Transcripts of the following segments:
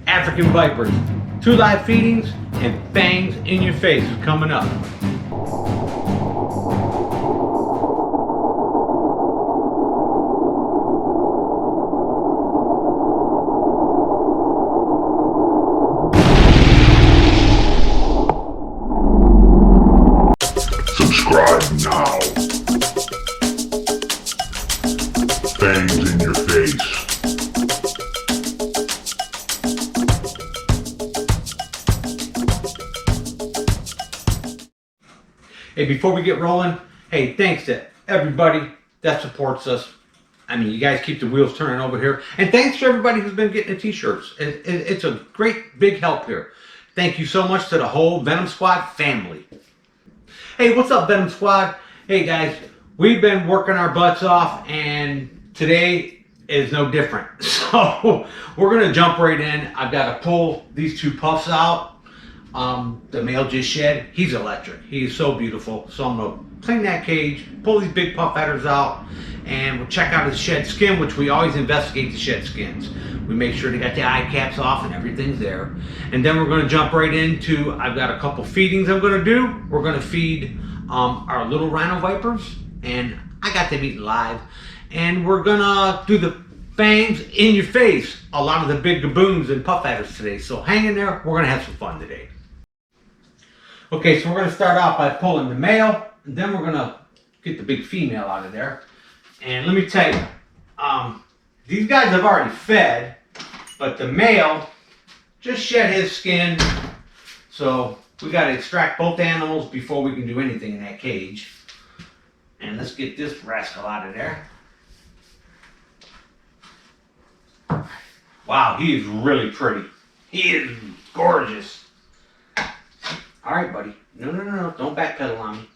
African Vipers, 2 live feedings, and Fangs in your face coming up. Subscribe now. Fangs in your face. Hey, before we get rolling, hey, thanks to everybody that supports us. I mean, you guys keep the wheels turning over here. And thanks to everybody who's been getting the t-shirts. It's a great big help here. Thank you so much to the whole Venom Squad family. Hey, what's up, Venom Squad? Hey, guys, we've been working our butts off, and today is no different. So we're going to jump right in. I've got to pull these 2 puffs out. The male just shed. He's electric. He is so beautiful. So I'm going to clean that cage, pull these big puff adders out, and we'll check out his shed skin, which we always investigate the shed skins. We make sure they got the eye caps off and everything's there. And then we're going to jump right into, I've got a couple feedings I'm going to do. We're going to feed our little Rhino Vipers, and I got them eating live. And we're going to do the Fangs in your face, a lot of the big gaboons and puff adders today. So hang in there. We're going to have some fun today. Okay, so we're going to start off by pulling the male, and then we're going to get the big female out of there. And let me tell you, these guys have already fed, but the male just shed his skin. So we got to extract both animals before we can do anything in that cage. And let's get this rascal out of there. Wow, he is really pretty. He is gorgeous. All right, buddy. No, don't backpedal on me.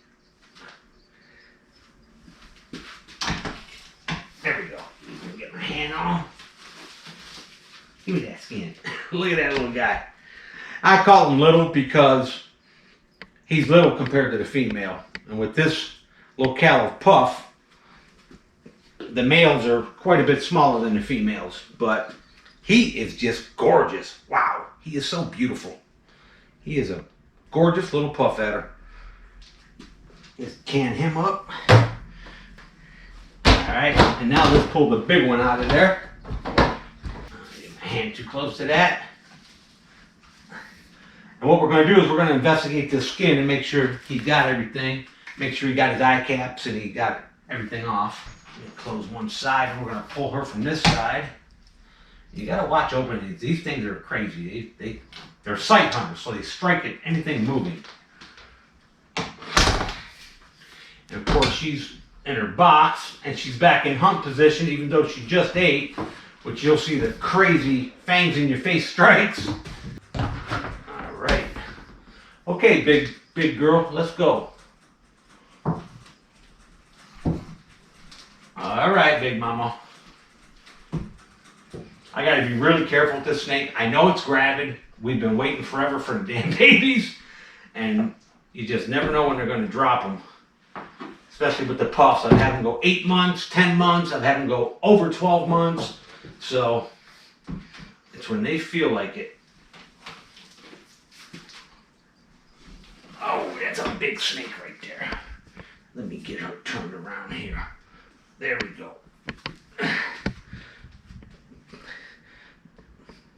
There we go. Get my hand on. Give me that skin. Look at that little guy. I call him little because he's little compared to the female. And with this locale of puff, the males are quite a bit smaller than the females. But he is just gorgeous. Wow. He is so beautiful. He is a gorgeous little puff adder. Just can him up. Alright, and now let's pull the big one out of there. Get my hand too close to that. And what we're going to do is we're going to investigate this skin and make sure he's got everything. Make sure he got his eye caps and he got everything off. Close one side and we're going to pull her from this side. You got to watch openings. These things are crazy. They're sight hunters, so they strike at anything moving. And of course, she's in her box, and she's back in hunt position, even though she just ate, which you'll see the crazy fangs in your face strikes. All right. Okay, big girl, let's go. All right, big mama. I got to be really careful with this snake. I know it's gravid. We've been waiting forever for the damn babies, and you just never know when they're going to drop them. Especially with the puffs. I've had them go 8 months, 10 months. I've had them go over 12 months. So it's when they feel like it. Oh, that's a big snake right there. Let me get her turned around here. There we go.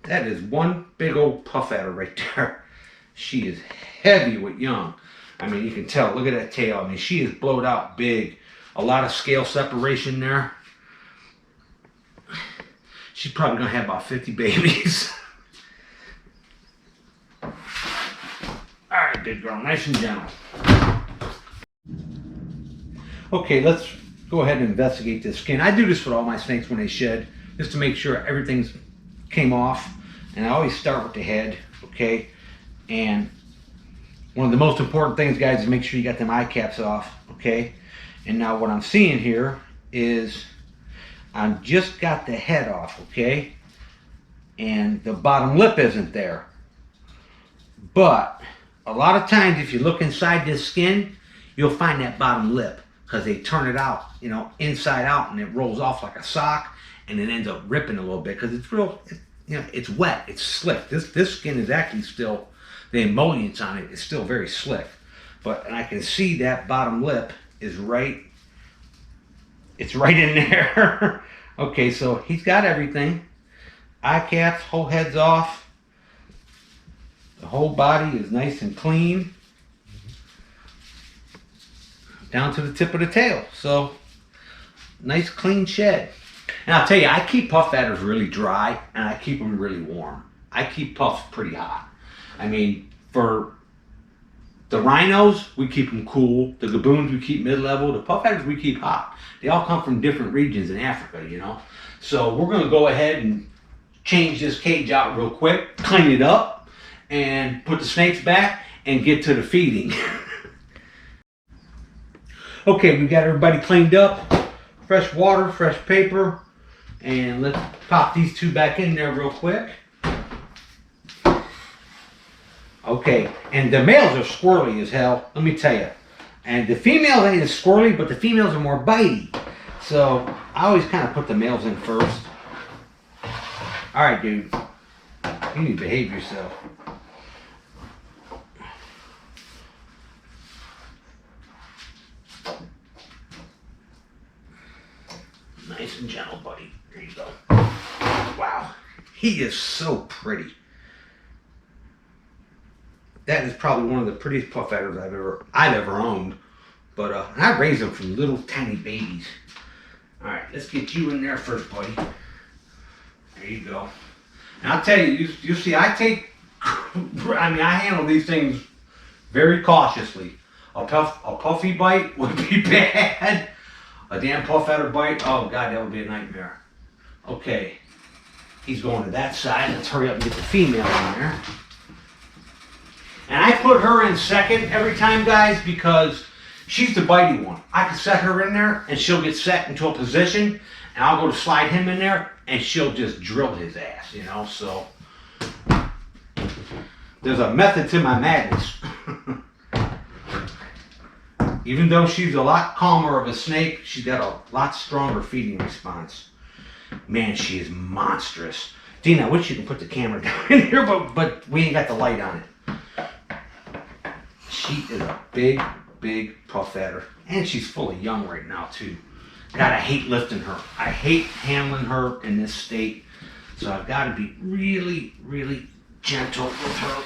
That is one big old puff adder right there. She is heavy with young. I mean, you can tell. Look at that tail. I mean, she is blowed out big. A lot of scale separation there. She's probably going to have about 50 babies. All right, big girl. Nice and gentle. Okay, let's go ahead and investigate this skin. I do this with all my snakes when they shed, just to make sure everything's came off. And I always start with the head, okay? And one of the most important things, guys, is make sure you got them eye caps off, okay? And now what I'm seeing here is I've just got the head off, okay? And the bottom lip isn't there. But a lot of times if you look inside this skin, you'll find that bottom lip because they turn it out, you know, inside out, and it rolls off like a sock, and it ends up ripping a little bit because it's real, you know, it's wet, it's slick. This skin is actually still, the emollients on it is still very slick. But, and I can see that bottom lip is right, it's right in there. Okay, so he's got everything. Eye caps, whole head's off. The whole body is nice and clean. Down to the tip of the tail. So, nice clean shed. And I'll tell you, I keep puff adders really dry and I keep them really warm. I keep puffs pretty hot. I mean, for the rhinos, we keep them cool. The gaboons, we keep mid-level. The puff adders, we keep hot. They all come from different regions in Africa, you know. So we're going to go ahead and change this cage out real quick, clean it up, and put the snakes back and get to the feeding. Okay, we got everybody cleaned up. Fresh water, fresh paper. And let's pop these two back in there real quick. Okay, and the males are squirrely as hell, let me tell you. And the females ain't as squirrely, but the females are more bitey. So I always kind of put the males in first. All right, dude, you need to behave yourself. Nice and gentle, buddy. There you go. Wow, he is so pretty. That is probably one of the prettiest puff adders I've ever owned. But and I raised them from little tiny babies. All right, let's get you in there first, buddy. There you go. And I'll tell you, you see, I handle these things very cautiously. A puffy bite would be bad. A damn puff adder bite, oh God, that would be a nightmare. Okay, he's going to that side. Let's hurry up and get the female in there. And I put her in second every time, guys, because she's the bitey one. I can set her in there and she'll get set into a position and I'll go to slide him in there and she'll just drill his ass, you know, so there's a method to my madness. Even though she's a lot calmer of a snake, she's got a lot stronger feeding response. Man, she is monstrous. Dean, I wish you could put the camera down in here, but we ain't got the light on it. She is a big, big puff adder. And she's full of young right now, too. God, I hate lifting her. I hate handling her in this state. So I've got to be really, really gentle with her.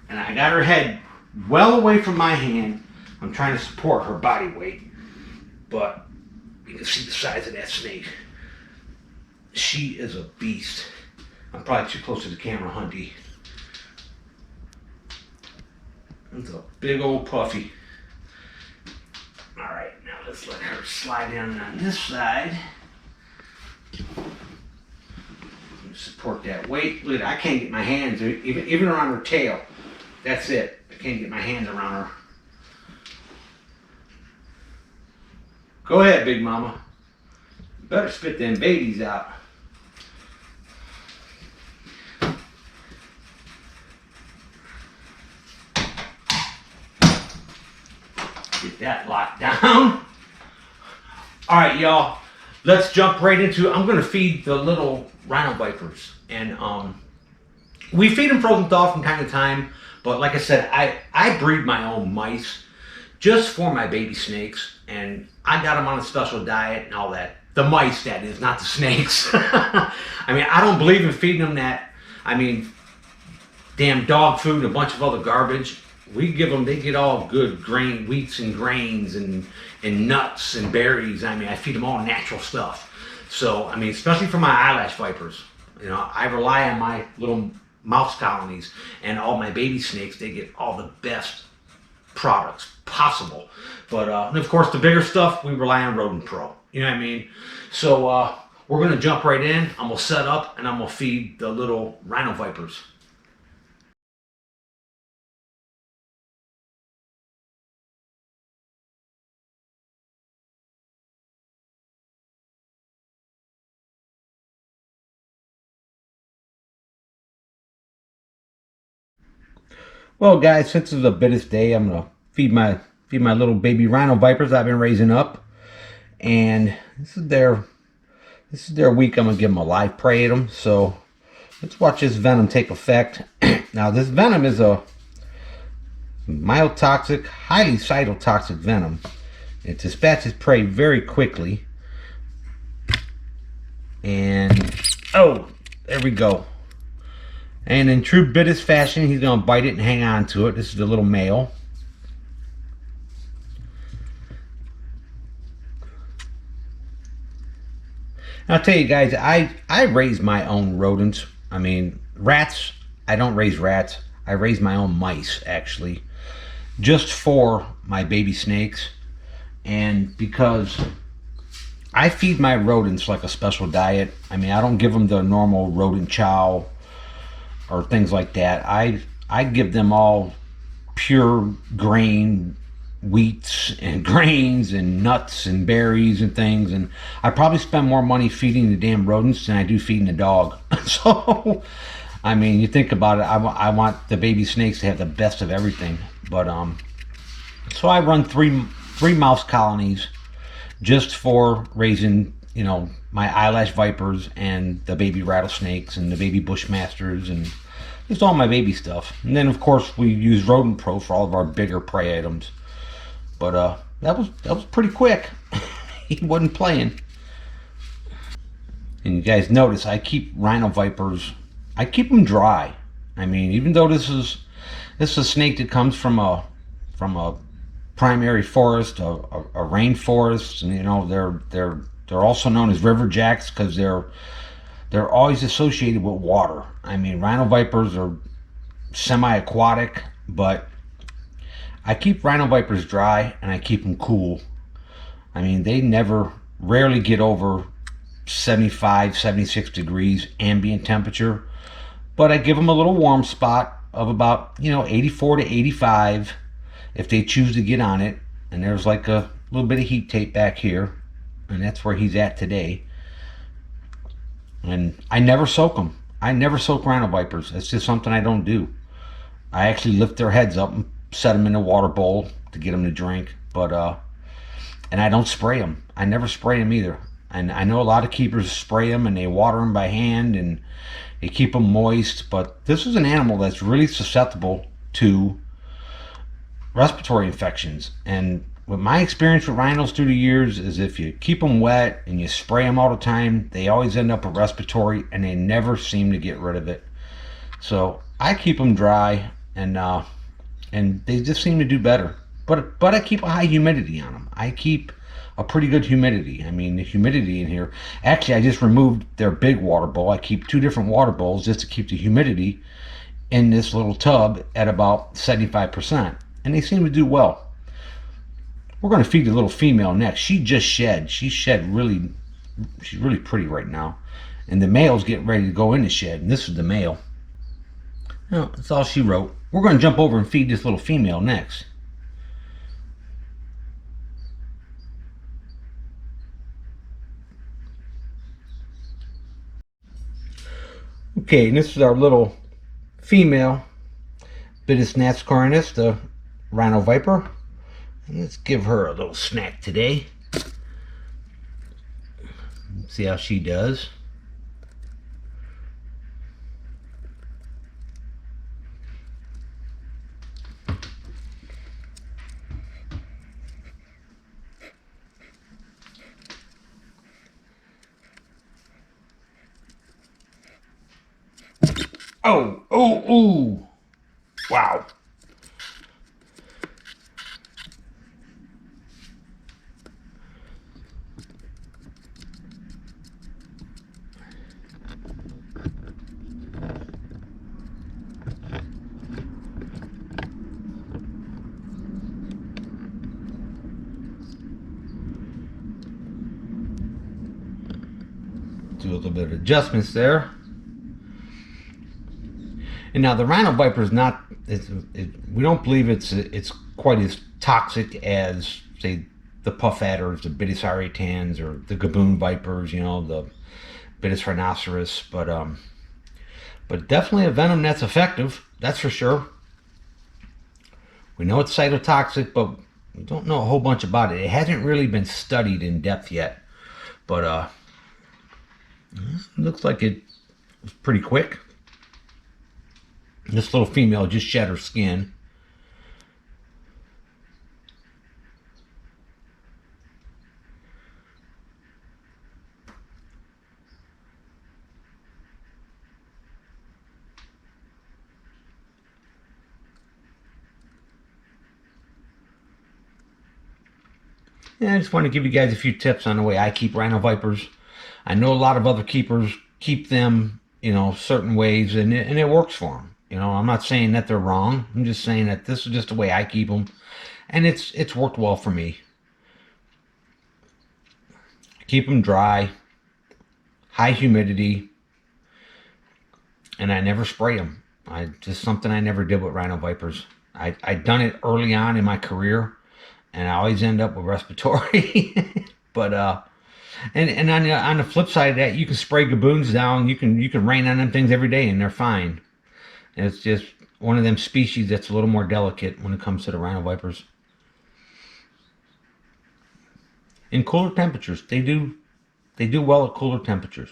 And I got her head well away from my hand. I'm trying to support her body weight. But you can see the size of that snake. She is a beast. I'm probably too close to the camera, Hunty. It's a big old puffy. Alright, now let's let her slide in on this side. Support that weight. Look, I can't get my hands, even around her tail. That's it. I can't get my hands around her. Go ahead, big mama. You better spit them babies out. Get that locked down. All right, y'all. Let's jump right into it. I'm going to feed the little Rhino Vipers. And we feed them frozen thaw from time to time. But like I said, I breed my own mice just for my baby snakes. And I got them on a special diet and all that. The mice, that is, not the snakes. I mean, I don't believe in feeding them that, damn dog food and a bunch of other garbage. We give them, they get all good grain, wheats and grains and nuts and berries. I mean, I feed them all natural stuff. So, especially for my eyelash vipers, you know, I rely on my little mouse colonies and all my baby snakes. They get all the best products possible. But, and of course, the bigger stuff, we rely on Rodent Pro. You know what I mean? So, we're going to jump right in. I'm going to set up and I'm going to feed the little Rhino Vipers. Well, guys, since it's the biggest day, I'm gonna feed my little baby Rhino Vipers I've been raising up, and this is their week. I'm gonna give them a live prey at them. So let's watch this venom take effect. Now this venom is a mild toxic, highly cytotoxic venom. It dispatches prey very quickly. And oh, there we go. And in true Bitis fashion, he's gonna bite it and hang on to it. This is the little male. I'll tell you guys, I raise my own rodents. I mean, rats, I don't raise rats. I raise my own mice, actually, just for my baby snakes. And because I feed my rodents like a special diet. I mean, I don't give them the normal rodent chow or things like that. I give them all pure grain wheats and grains and nuts and berries and things, and I probably spend more money feeding the damn rodents than I do feeding the dog. So I mean, you think about it, I want the baby snakes to have the best of everything. But so I run three mouse colonies just for raising, you know, my eyelash vipers and the baby rattlesnakes and the baby bushmasters and just all my baby stuff. And then of course we use Rodent Pro for all of our bigger prey items. But that was pretty quick. He wasn't playing. And you guys notice I keep Rhino Vipers, I keep them dry. I mean, even though this is a snake that comes from a primary forest, a rainforest, and you know they're also known as river jacks because they're always associated with water. I mean, Rhino Vipers are semi-aquatic, but I keep Rhino Vipers dry and I keep them cool. I mean, they rarely get over 75, 76 degrees ambient temperature, but I give them a little warm spot of about, you know, 84 to 85 if they choose to get on it. And there's like a little bit of heat tape back here, and that's where he's at today. And I never soak them. I never soak Rhino Vipers. It's just something I don't do. I actually lift their heads up and set them in a water bowl to get them to drink. But and I don't spray them. I never spray them either. And I know a lot of keepers spray them and they water them by hand and they keep them moist. But this is an animal that's really susceptible to respiratory infections. And with my experience with rhinos through the years is if you keep them wet and you spray them all the time, they always end up with respiratory and they never seem to get rid of it. So I keep them dry and they just seem to do better. But I keep a high humidity on them. I keep a pretty good humidity. I mean, the humidity in here, actually I just removed their big water bowl. I keep 2 different water bowls just to keep the humidity in this little tub at about 75%. And they seem to do well. We're going to feed the little female next. She just shed. She's really pretty right now. And the male's getting ready to go in the shed. And this is the male. Well, that's all she wrote. We're going to jump over and feed this little female next. Okay, and this is our little female Bitis nascarinus, the Rhino Viper. And let's give her a little snack today. See how she does. Oh, ooh. Wow. Do a little bit of adjustments there. And now the Rhino Viper is not, we don't believe it's quite as toxic as, say, the puff adders, the Bitis aretans, or the Gaboon Vipers, you know, the Bitis rhinoceros, but definitely a venom that's effective, that's for sure. We know it's cytotoxic, but we don't know a whole bunch about it. It hasn't really been studied in depth yet, but it looks like it was pretty quick, This little female just shed her skin. And I just want to give you guys a few tips on the way I keep Rhino Vipers. I know a lot of other keepers keep them, you know, certain ways, and it works for them. You know, I'm not saying that they're wrong. I'm just saying that this is just the way I keep them, and it's worked well for me. Keep them dry, high humidity, and I never spray them. Just something I never did with Rhino Vipers. I done it early on in my career, and I always end up with respiratory. But and on the flip side of that, you can spray Gaboons down. You can rain on them things every day, and they're fine. And it's just one of them species that's a little more delicate when it comes to the Rhino Vipers. In cooler temperatures, they do well at cooler temperatures.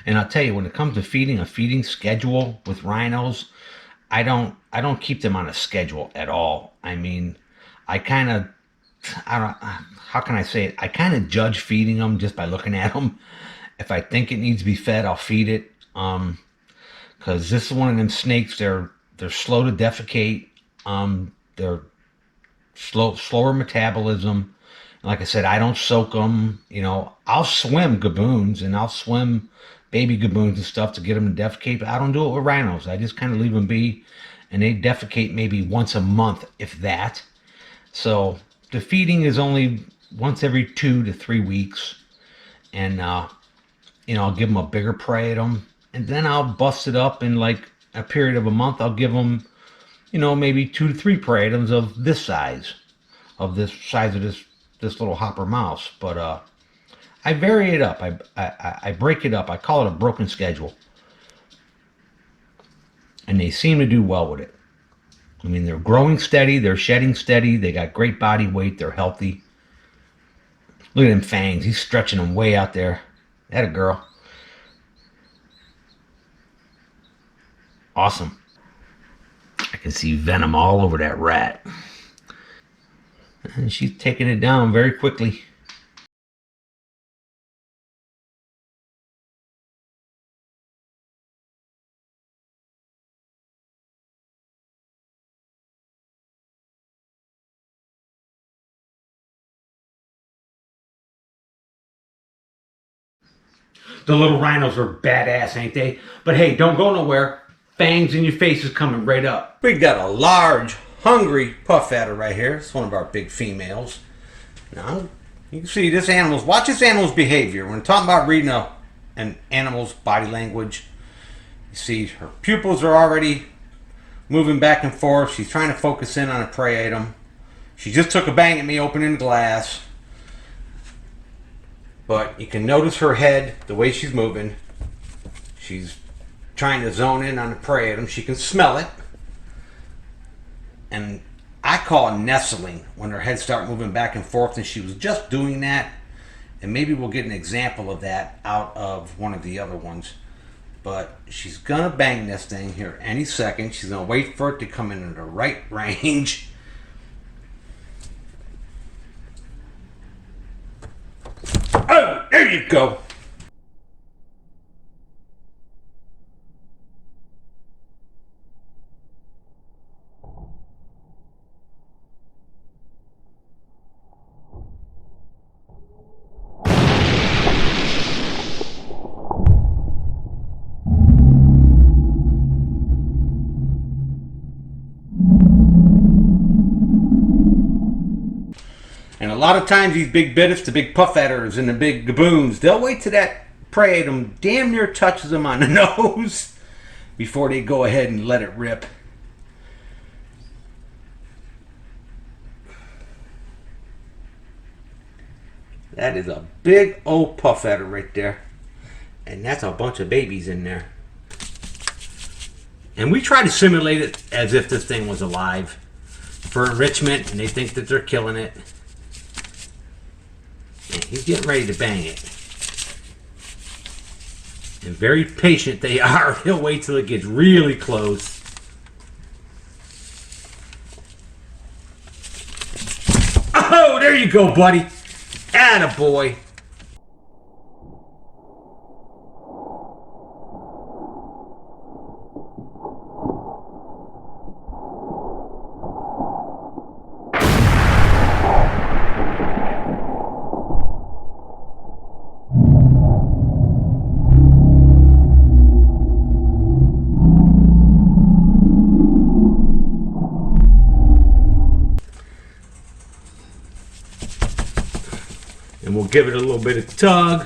And I'll tell you, when it comes to feeding, a feeding schedule with rhinos, I don't keep them on a schedule at all. I mean, how can I say it? I kind of judge feeding them just by looking at them. If I think it needs to be fed, I'll feed it. Because this is one of them snakes. They're slow to defecate. They're slower metabolism. Like I said, I don't soak them. You know, I'll swim Gaboons and I'll swim baby Gaboons and stuff to get them to defecate, but I don't do it with rhinos. I just kind of leave them be, and they defecate maybe once a month, if that. So the feeding is only once every 2 to 3 weeks, and you know, I'll give them a bigger predatum, and then I'll bust it up in like a period of a month. I'll give them, you know, maybe 2 to 3 predatoms of this size, of this little hopper mouse. But I vary it up. I break it up. I call it a broken schedule. And they seem to do well with it. I mean, they're growing steady. They're shedding steady. They got great body weight. They're healthy. Look at them fangs. He's stretching them way out there. That a girl. Awesome. I can see Venom all over that rat. And she's taking it down very quickly. The little rhinos are badass, ain't they? But hey, don't go nowhere. Fangs in your face is coming right up. We got a large, hungry puff adder right here. It's one of our big females. Now, you can see this animal's, watch this animal's behavior. When we're talking about reading an animal's body language, you see her pupils are already moving back and forth. She's trying to focus in on a prey item. She just took a bang at me opening the glass. But you can notice her head, the way she's moving. She's trying to zone in on the prey item. She can smell it. And I call it nestling when her head starts moving back and forth, and she was just doing that. And maybe we'll get an example of that out of one of the other ones. But she's going to bang this thing here any second. She's going to wait for it to come in the right range. Oh, there you go. And a lot of times these big bitters, the big puff adders and the big Gaboons, they'll wait till that prey item damn near touches them on the nose before they go ahead and let it rip. That is a big old puff adder right there. And that's a bunch of babies in there. And we try to simulate it as if this thing was alive. for enrichment, and they think that they're killing it. And he's getting ready to bang it. And very patient they are. He'll wait till it gets really close. Oh, there you go, buddy. Attaboy. And we'll give it a little bit of tug.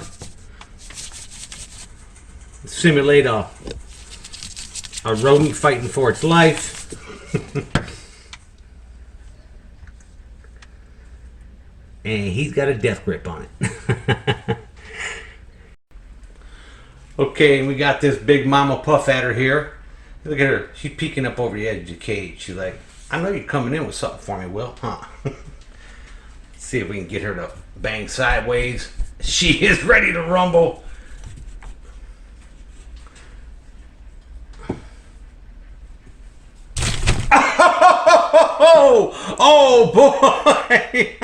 Simulate a rodent fighting for its life. And he's got a death grip on it. Okay, and we got this big mama puff adder here. Look at her. She's peeking up over the edge of the cage. She's like, I know you're coming in with something for me, Will, huh? See if we can get her to bang sideways. She is ready to rumble. Oh boy!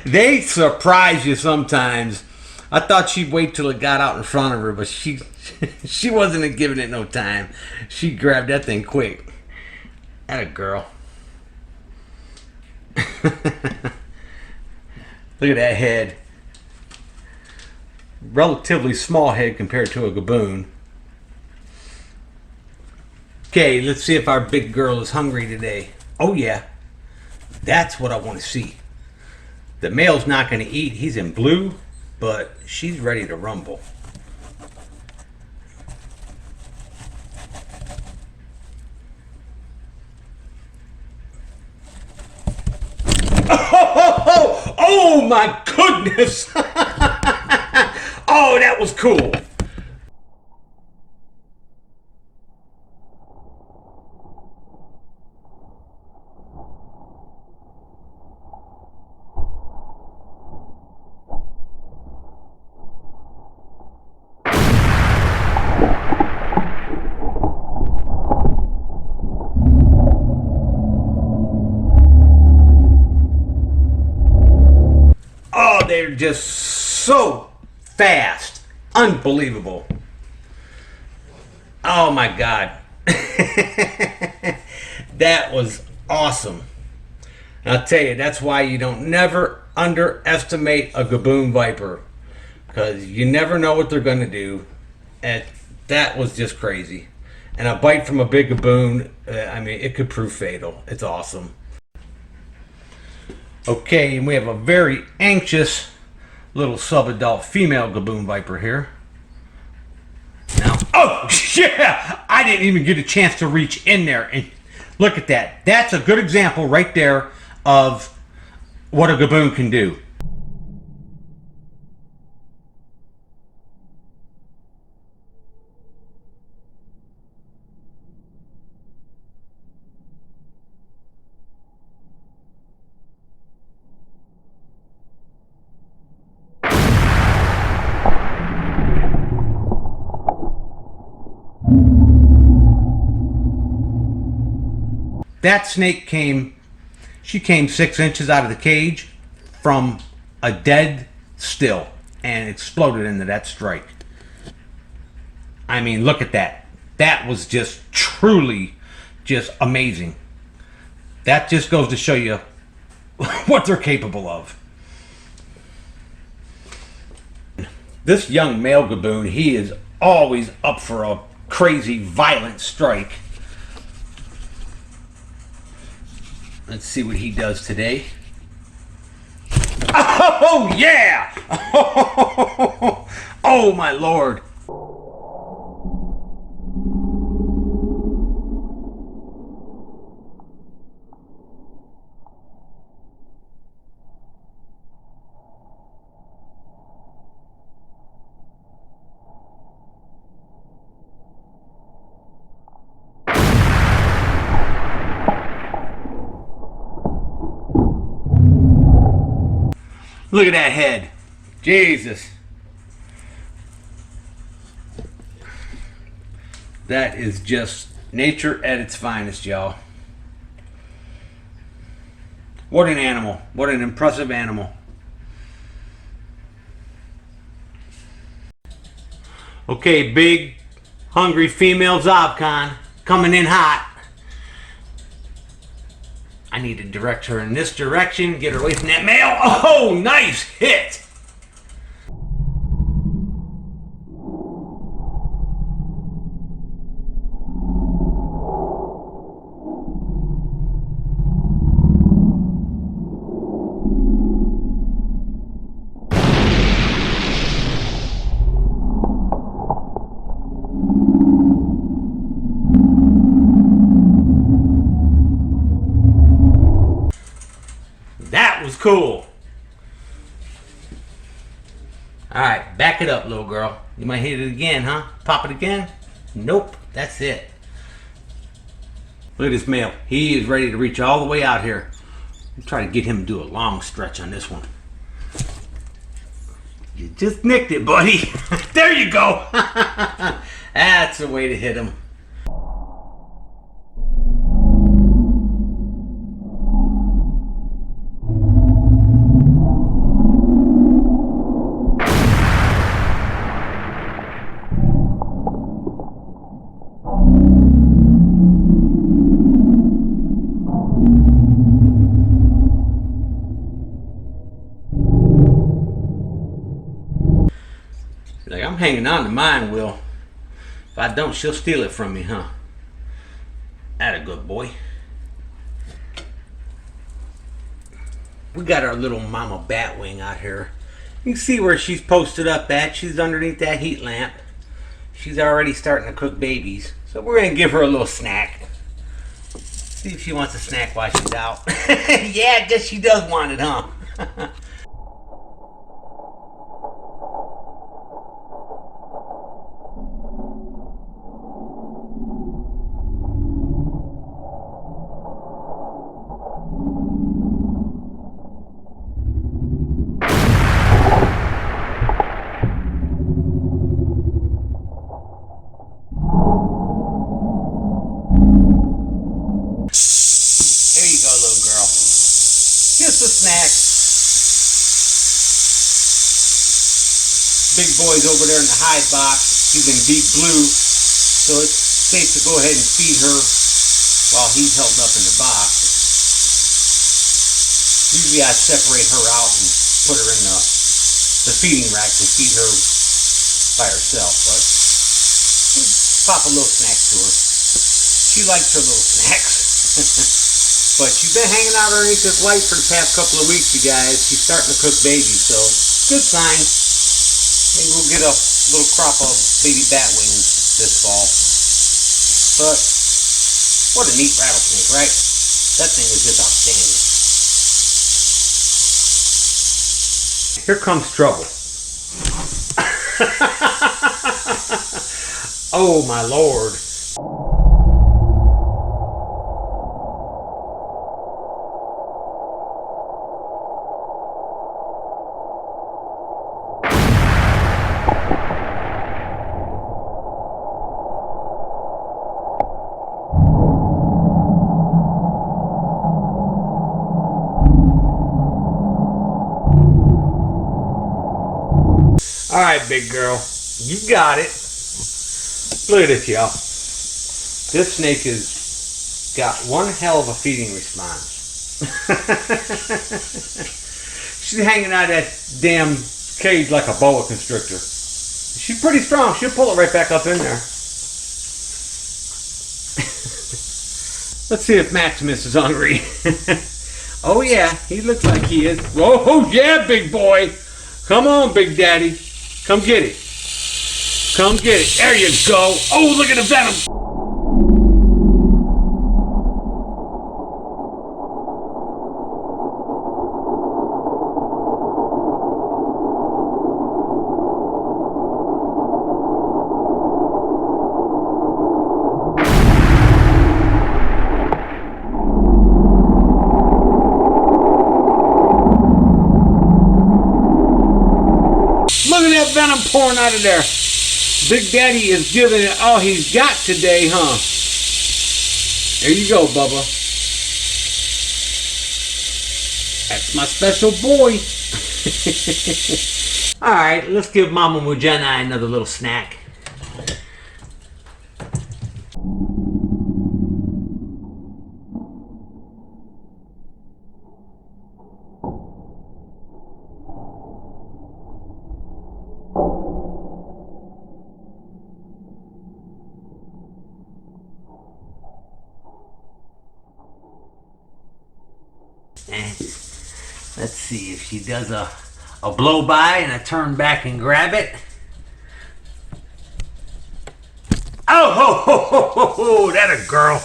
They surprise you sometimes. I thought she'd wait till it got out in front of her, but she wasn't giving it no time. She grabbed that thing quick. Atta girl. Look at that head. Relatively small head compared to a Gaboon. Okay, let's see if our big girl is hungry today. Oh yeah, that's what I want to see. The male's not going to eat. He's in blue, but she's ready to rumble. Oh my goodness! Oh, that was cool. They're just so fast. Unbelievable. Oh my God. That was awesome. And I'll tell you, that's why you don't never underestimate a Gaboon Viper, because you never know what they're going to do. And that was just crazy. And a bite from a big Gaboon, I mean, it could prove fatal. It's awesome. Okay, and we have a very anxious little sub-adult female Gaboon Viper here. Now, oh yeah! I didn't even get a chance to reach in there and look at that. That's a good example right there of what a Gaboon can do. That snake came 6 inches out of the cage from a dead still and exploded into that strike. I mean, look at that. That was just truly just amazing. That just goes to show you what they're capable of. This young male Gaboon, he is always up for a crazy, violent strike. Let's see what he does today. Oh! Oh yeah! Oh my lord! Look at that head. Jesus. That is just nature at its finest, y'all. What an animal. What an impressive animal. Okay, big, hungry female Zobcon coming in hot. I need to direct her in this direction, get her away from that male. Oh, nice hit! That was cool. Alright, back it up, little girl. You might hit it again, huh? Pop it again? Nope, that's it. Look at this male. He is ready to reach all the way out here. I'm trying to get him to do a long stretch on this one. You just nicked it, buddy. There you go. That's the way to hit him. Like, I'm hanging on to mine, Will. If I don't, she'll steal it from me, huh? Atta good boy. We got our little mama batwing out here. You can see where she's posted up at. She's underneath that heat lamp. She's already starting to cook babies. So we're going to give her a little snack. See if she wants a snack while she's out. Yeah, I guess she does want it, huh? Just a snack. Big boy's over there in the hide box. He's in deep blue, so it's safe to go ahead and feed her while he's held up in the box. Usually I separate her out and put her in the feeding rack to feed her by herself, but pop a little snack to her. She likes her little snacks. But she's been hanging out underneath this light for the past couple of weeks, you guys. She's starting to cook babies, so good sign. Maybe we'll get a little crop of baby batwings this fall. But what a neat rattlesnake, right? That thing is just outstanding. Here comes trouble. Oh my lord. All right, big girl, you got it. Look at this, y'all. This snake has got one hell of a feeding response. She's hanging out of that damn cage like a boa constrictor. She's pretty strong. She'll pull it right back up in there. Let's see if Maximus is hungry. Oh yeah, he looks like he is. Oh yeah, big boy. Come on, Big Daddy. Come get it. Come get it. There you go. Oh, look at the venom. Look at that venom pouring out of there. Big Daddy is giving it all he's got today, huh? There you go, Bubba. That's my special boy. All right, let's give Mama Mujana another little snack. Let's see if she does a blow by and a turn back and grab it. Oh, ho, ho, ho, ho, ho, that a girl.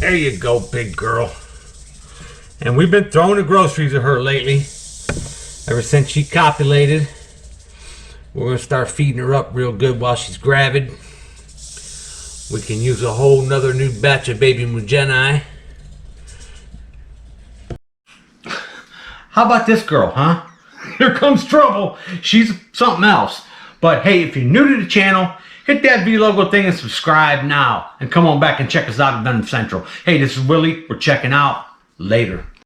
There you go, big girl. And we've been throwing the groceries at her lately. Ever since she copulated. We're going to start feeding her up real good while she's gravid. We can use a whole nother new batch of baby Mujani. How about this girl, huh? Here comes trouble. She's something else. But hey, if you're new to the channel, hit that V logo thing and subscribe now. And come on back and check us out at Venomcentral. Hey, this is Willie. We're checking out. Later.